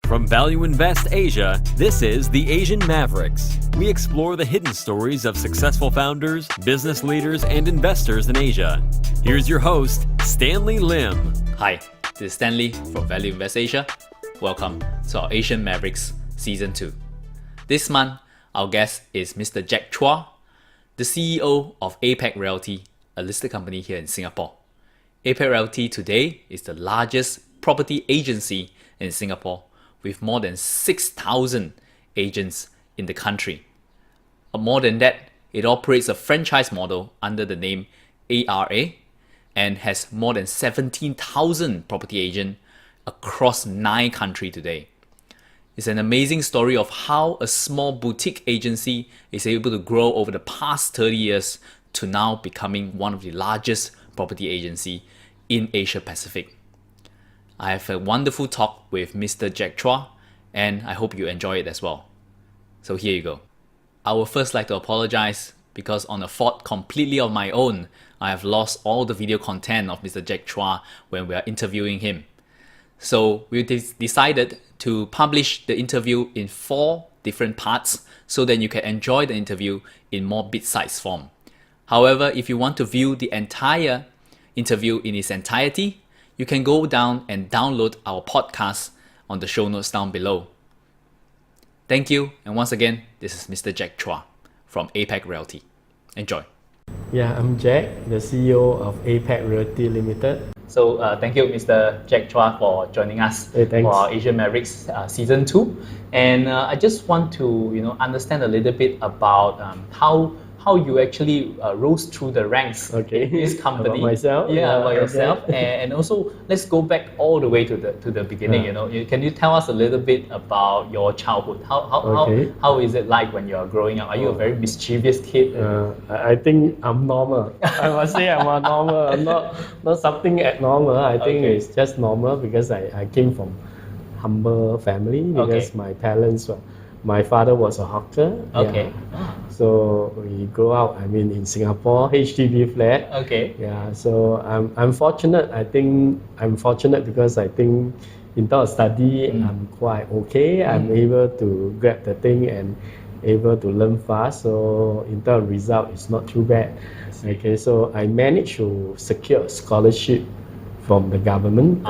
From Value Invest Asia, this is the Asian Mavericks. We explore the hidden stories of successful founders, business leaders, and investors in Asia. Here's your host, Stanley Lim. Hi, this is Stanley from Value Invest Asia. Welcome to our Asian Mavericks Season 2. This month, our guest is Mr. Jack Chua, the CEO of APAC Realty, a listed company here in Singapore. APAC Realty today is the largest property agency in Singapore, with more than 6,000 agents in the country. More than that, it operates a franchise model under the name ARA and has more than 17,000 property agents across 9 countries today. It's an amazing story of how a small boutique agency is able to grow over the past 30 years to now becoming one of the largest property agency in Asia Pacific. I have a wonderful talk with Mr. Jack Chua, and I hope you enjoy it as well. So here you go. I would first like to apologize because on a fault completely of my own, I have lost all the video content of Mr. Jack Chua when we are interviewing him. So we decided to publish the interview in 4 different parts so that you can enjoy the interview in more bite-sized form. However, if you want to view the entire interview in its entirety, you can go down and download our podcast on the show notes down below. Thank you, and once again, this is Mr. Jack Chua from APAC Realty. Enjoy. Yeah, I'm Jack, the CEO of APAC Realty Limited. So thank you, Mr. Jack Chua, for joining us Thanks. for our Asian Mavericks Season 2. And I just want to understand a little bit about how you actually rose through the ranks in this company. About myself? About yourself. And also, let's go back all the way to the beginning. Can you tell us a little bit about your childhood? How is it like when you're growing up? Are you a very mischievous kid? I think I'm normal. I must say I'm normal. I'm not something abnormal. I think it's just normal because I came from humble family because my father was a hawker. Okay. Yeah. So we grew up, in Singapore, HDB flat. Okay. Yeah. So I'm fortunate. I think I'm fortunate because I think in terms of study, I'm quite okay. I'm able to grab the thing and able to learn fast. So in terms of result, it's not too bad. Okay. So I managed to secure a scholarship from the government.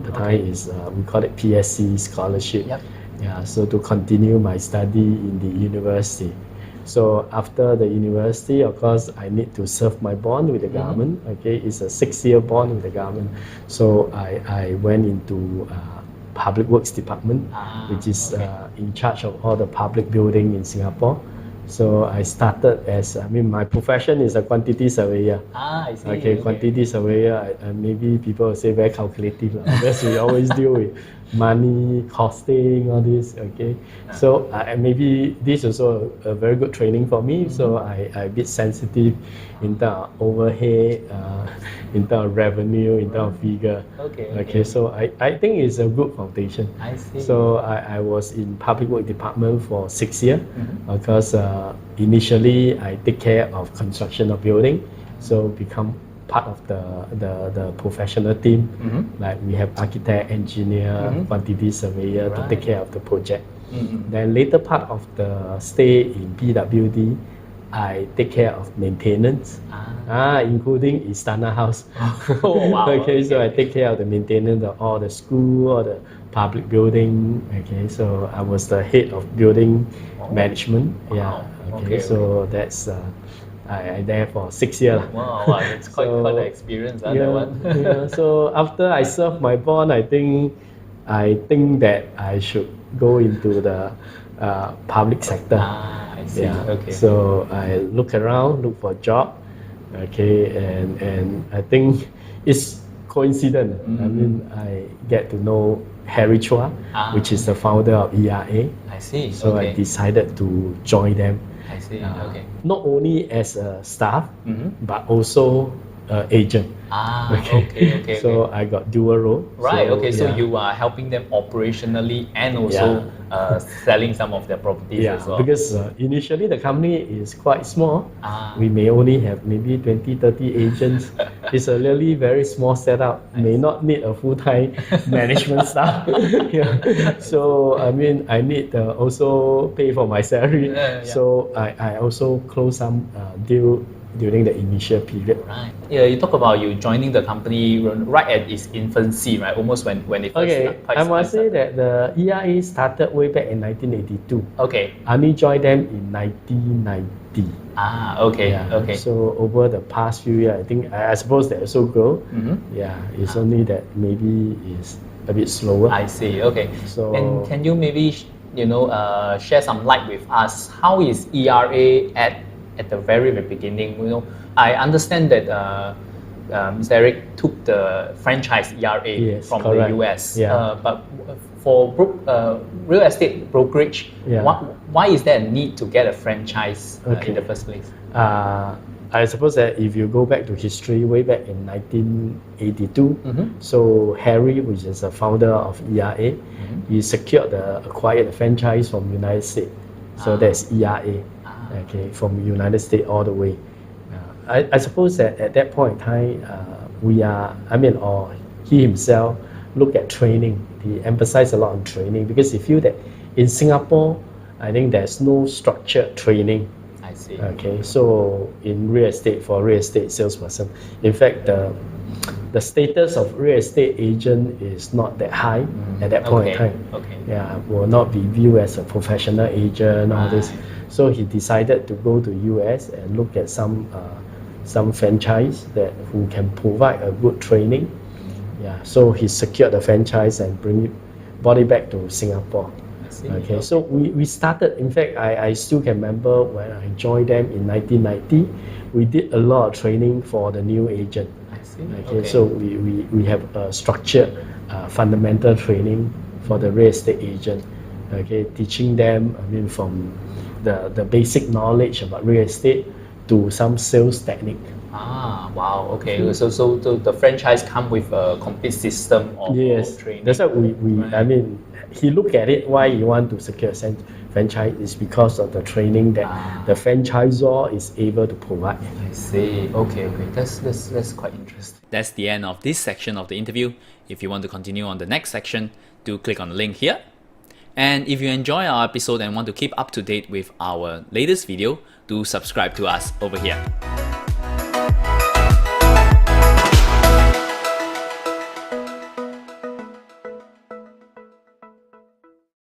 The time is we call it PSC scholarship. Yep. Yeah, so to continue my study in the university. So after the university, of course, I need to serve my bond with the government. Okay, it's a 6-year bond with the government. So I went into Public Works Department, which is in charge of all the public building in Singapore. So I started as, my profession is a quantity surveyor. I see. Okay, quantity surveyor, maybe people will say very calculative because we always deal with money, costing, all this, okay. So maybe this is also a very good training for me. So I a bit sensitive in terms of overhead, in terms of revenue, in terms of figure. Okay. So I think it's a good foundation. I see. So I was in Public Work Department for 6 years because initially I take care of construction of building, so become part of the professional team. Like we have architect, engineer, quantity surveyor to take care of the project. Then later part of the stay in PWD, I take care of maintenance, including Istana House. Oh, wow. So I take care of the maintenance of all the school, all the public building. Okay, so I was the head of building management. Wow. Yeah. So that's I there for 6 years. Wow, it's quite an experience. That one. So after I served my bond, I think that I should go into the public sector. I see. Okay. So I look for a job. Okay, and I think it's coincident. I get to know Harry Chua, which is the founder of ERA. I see. So I decided to join them. I see. Not only as a staff, but also agent. Okay. So I got dual role. Right. So you are helping them operationally and also selling some of their properties as well. Because initially the company is quite small. We may only have maybe 20-30 agents. it's a really very small setup. May not need a full-time management staff. Yeah. So I mean, I need also pay for my salary. So I also close some deal during the initial period. Right. Yeah, you talk about you joining the company right at its infancy, right? Almost when it first Okay, I must say that the ERA started way back in 1982. Okay. I only joined them in 1990. Okay. Yeah. Okay. So over the past few years, I think I suppose they also grow. Yeah, it's only that maybe it's a bit slower. I see. Okay. So And can you maybe share some light with us? How is ERA at the very beginning? I understand that Mr. Eric took the franchise ERA from correct. the US. Yeah. But for real estate brokerage, why is there a need to get a franchise in the first place? I suppose that if you go back to history, way back in 1982, so Harry, which is the founder of ERA, he acquired the franchise from United States. So that's ERA, okay, from United States all the way. I suppose that at that point in time, or he himself look at training. He emphasized a lot on training because he feel that in Singapore, I think there's no structured training. I see. Okay, so in real estate, for real estate salesperson, in fact, the status of real estate agent is not that high at that point in time. Okay. Yeah, will not be viewed as a professional agent, all this. So he decided to go to US and look at some franchise who can provide a good training. Yeah, so he secured the franchise and brought it back to Singapore. Okay, so we started, in fact, I still can remember when I joined them in 1990, we did a lot of training for the new agent. Okay, so we have a structured fundamental training for the real estate agent. Okay, teaching them, from the basic knowledge about real estate to some sales technique. Wow. Okay. So the franchise come with a complete system of training. That's why he looked at it. Why you want to secure a franchise is because of the training that the franchisor is able to provide. I see. Okay. That's quite interesting. That's the end of this section of the interview. If you want to continue on the next section, do click on the link here. And if you enjoy our episode and want to keep up to date with our latest video, do subscribe to us over here.